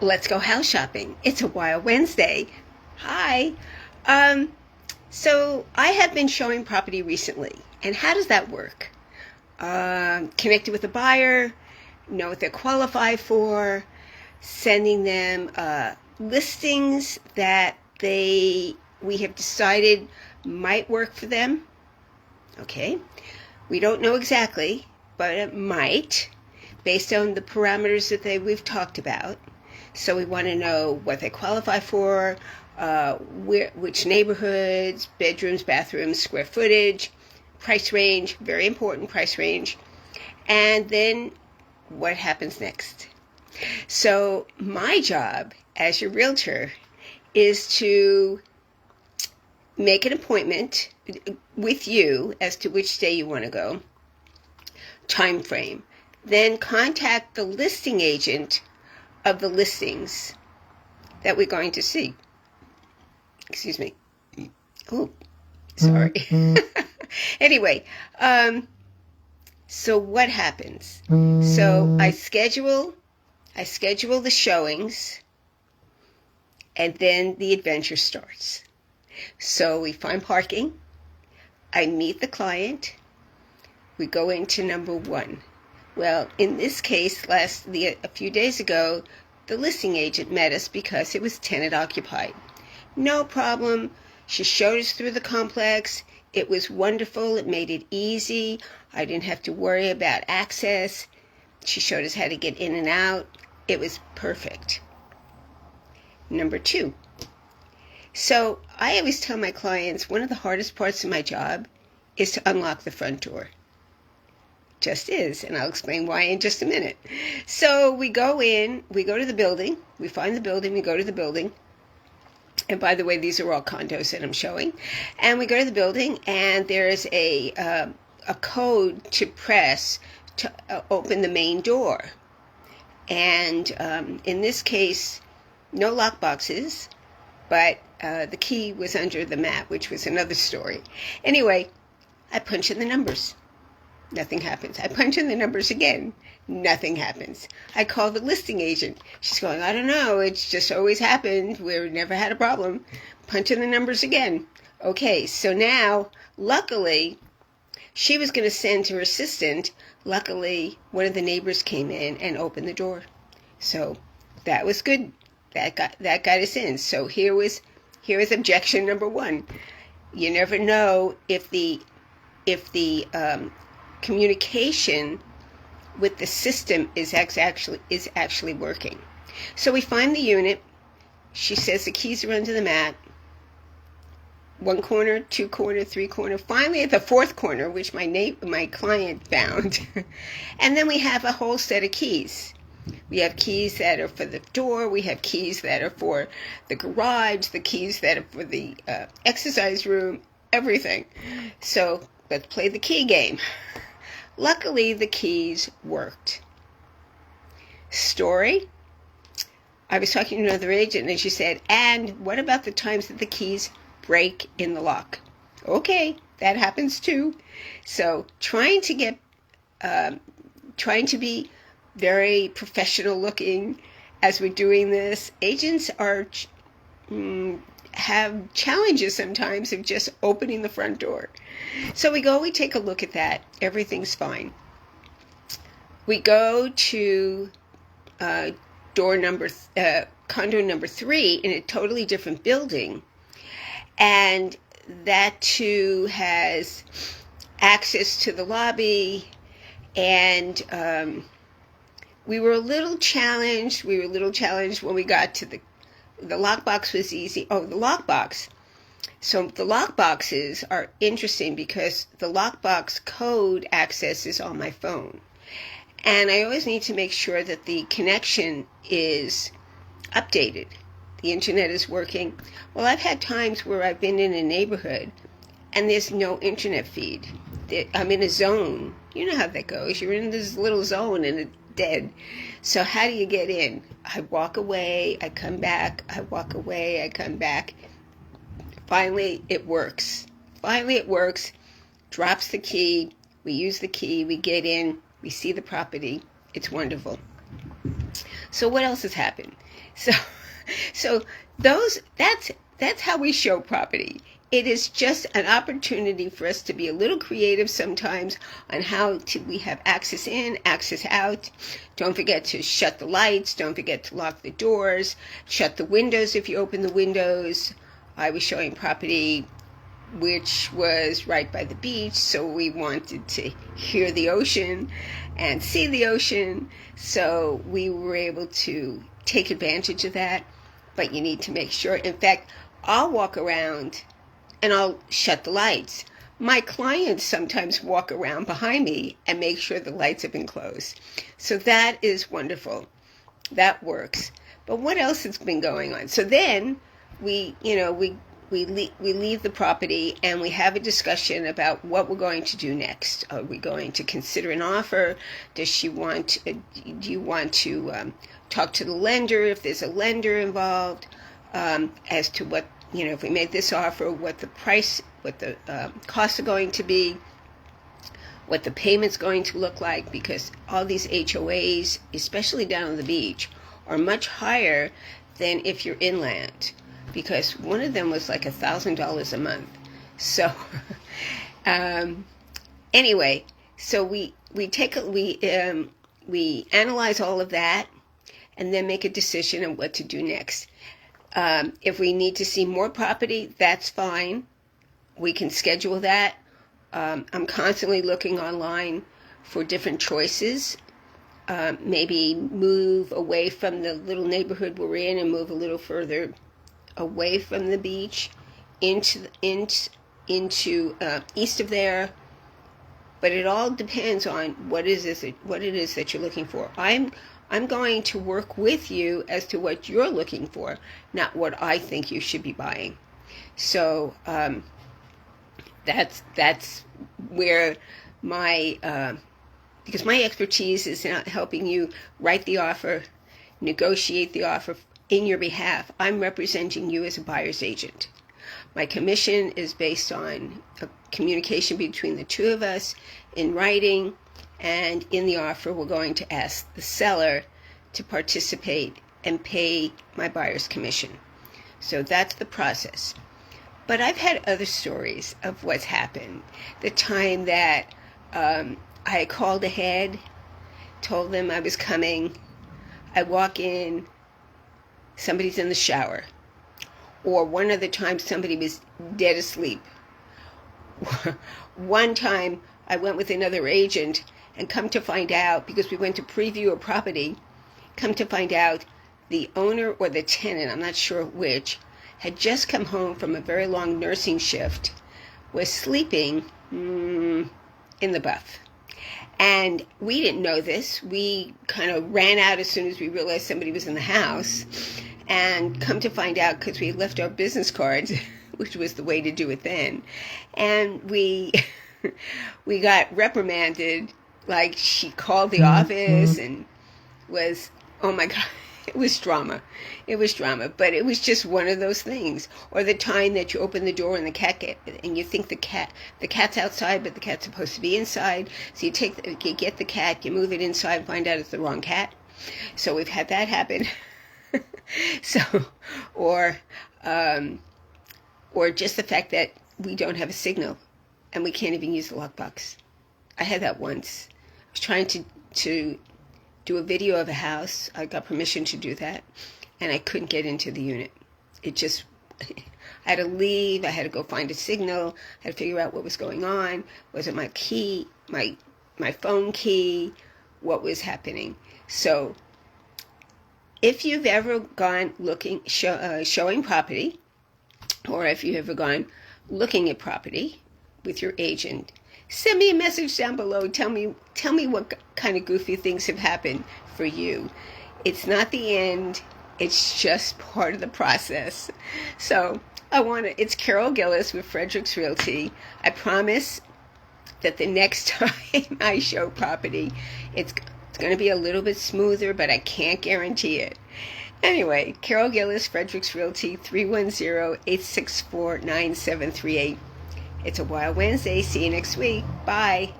Let's go house shopping. It's a Wild Wednesday. Hi. Um, so I have been showing property recently. And how does that work? Connected with the buyer, know what they qualify for, sending them listings that we have decided might work for them. Okay. We don't know exactly, but it might, based on the parameters that we've talked about. So we want to know what they qualify for, which neighborhoods, bedrooms, bathrooms, square footage, price range, very important price range, and then what happens next. So my job as your realtor is to make an appointment with you as to which day you want to go, time frame, then contact the listing agent of the listings that we're going to see. Excuse me. Oh, sorry. Anyway, so what happens? So I schedule the showings, and then the adventure starts. So we find parking. I meet the client. We go into number one. Well, in this case, a few days ago, the listing agent met us because it was tenant occupied. No problem. She showed us through the complex. It was wonderful. It made it easy. I didn't have to worry about access. She showed us how to get in and out. It was perfect. Number two. So I always tell my clients one of the hardest parts of my job is to unlock the front door. Just is, and I'll explain why in just a minute. So we go in, we go to the building, we find the building, we go to the building. And by the way, these are all condos that I'm showing. And we go to the building, and there's a code to press to open the main door. And in this case, no lock boxes, but the key was under the mat, which was another story. Anyway, I punch in the numbers. Nothing happens. I punch in the numbers again. Nothing happens. I call the listing agent. She's going, I don't know. It's just always happened. We've never had a problem. Punch in the numbers again. Okay, so now, luckily, she was going to send her assistant. Luckily, one of the neighbors came in and opened the door. So that was good. That got us in. So here was objection number one. You never know if the communication with the system is actually working. So we find the unit. She says the keys are under the mat. One corner, two corner, three corner. Finally at the fourth corner, which my client found. And then we have a whole set of keys. We have keys that are for the door. We have keys that are for the garage. The keys that are for the exercise room. Everything. So let's play the key game. Luckily, the keys worked. Story. I was talking to another agent, and she said, and what about the times that the keys break in the lock? Okay, that happens too. So trying to be very professional looking as we're doing this. Agents have challenges sometimes of just opening the front door. So we take a look at that. Everything's fine. We go to condo number 3 in a totally different building, and that too has access to the lobby, and we were a little challenged when we got to the lockbox. Was easy. Oh, the lockbox. So the lockboxes are interesting because the lockbox code access is on my phone. And I always need to make sure that the connection is updated. The internet is working. Well, I've had times where I've been in a neighborhood and there's no internet feed. I'm in a zone. You know how that goes. You're in this little zone and it's dead. So how do you get in? I walk away, I come back, I walk away, I come back. Finally, it works. Drops the key. We use the key. We get in. We see the property. It's wonderful. So what else has happened? So, so that's how we show property. It is just an opportunity for us to be a little creative sometimes on how we have access in, access out. Don't forget to shut the lights. Don't forget to lock the doors. Shut the windows if you open the windows. I was showing property which was right by the beach, so we wanted to hear the ocean and see the ocean. So we were able to take advantage of that. But you need to make sure. In fact, I'll walk around and I'll shut the lights. My clients sometimes walk around behind me and make sure the lights have been closed. So that is wonderful. That works. But what else has been going on? So then we leave the property and we have a discussion about what we're going to do next. Are we going to consider an offer? Do you want to talk to the lender if there's a lender involved, as to what, if we make this offer, what the price, what the costs are going to be, what the payment's going to look like, because all these HOAs, especially down on the beach, are much higher than if you're inland, because one of them was like $1,000 a month. So anyway, so we analyze all of that and then make a decision on what to do next. If we need to see more property, that's fine. We can schedule that. I'm constantly looking online for different choices. Maybe move away from the little neighborhood we're in and move a little further away from the beach into east of there. But it all depends on what it is that you're looking for. I'm going to work with you as to what you're looking for, not what I think you should be buying. So that's where because my expertise is in helping you write the offer, negotiate the offer in your behalf. I'm representing you as a buyer's agent. My commission is based on a communication between the two of us in writing, and in the offer we're going to ask the seller to participate and pay my buyer's commission. So that's the process. But I've had other stories of what's happened. The time that I called ahead, told them I was coming. I walk in, somebody's in the shower. Or one other time somebody was dead asleep. One time I went with another agent and come to find out, because we went to preview a property, come to find out the owner or the tenant, I'm not sure which, had just come home from a very long nursing shift, was sleeping in the buff. And we didn't know this. We kind of ran out as soon as we realized somebody was in the house. And come to find out, because we left our business cards, which was the way to do it then, and we got reprimanded. Like, she called the office and was, oh my God, it was drama. It was drama, but it was just one of those things. Or the time that you open the door and and you think the cat's outside, but the cat's supposed to be inside. So you get the cat, you move it inside, and find out it's the wrong cat. So we've had that happen. So, or just the fact that we don't have a signal and we can't even use the lockbox. I had that once. I was trying to do a video of a house. I got permission to do that, and I couldn't get into the unit. It just, I had to leave. I had to go find a signal. I had to figure out what was going on. Was it my key, my phone key? What was happening? So, if you've ever gone showing property, or if you've ever gone looking at property with your agent, send me a message down below. Tell me what kind of goofy things have happened for you. It's not the end. It's just part of the process. So it's Carol Gilles with Fredericks Realty. I promise that the next time I show property, it's going to be a little bit smoother, but I can't guarantee it. Anyway, Carol Gilles, Fredericks Realty, 310-864-9738. It's a Wild Wednesday. See you next week. Bye.